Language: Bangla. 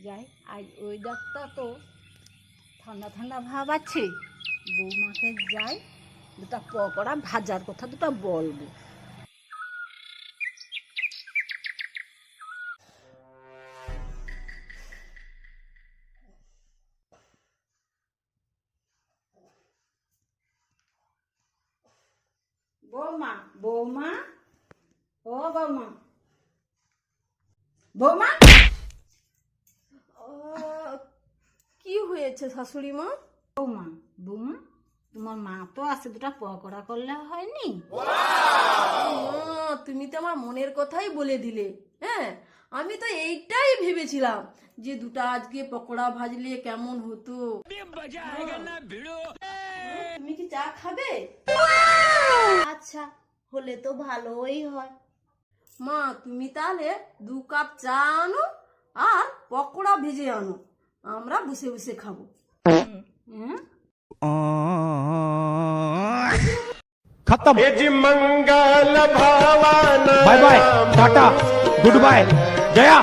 যাই, আজ ওয়েদারটা তো ঠান্ডা ঠান্ডা ভাব আছে। বৌমাকে যাই, দুটা পকোড়া ভাজার কথা দুটা বলবো। বৌমা, বৌমা, ও বৌমা, বৌমা। কি হয়েছে শাশুড়ি মা? বৌমা, বৌমা, তোমার মা তো আছে, দুটা পকোড়া করলে হয়নি? মা, তুমি তো আমার মনের কথাই বলে দিলে। হ্যাঁ, আমি তো এইটাই ভেবেছিলাম যে দুটা আজকে পকোড়া ভাজলে কেমন হতো। তুমি কি চা খাবে? আচ্ছা, হলে তো ভালোই হয়। মা, তুমি তাহলে 2 কাপ চা আনো আর পকোড়া ভেজে আনো, আমরা বসে বসে খাবো। खत्म। मंगल भावाना bye bye tata goodbye Jaya.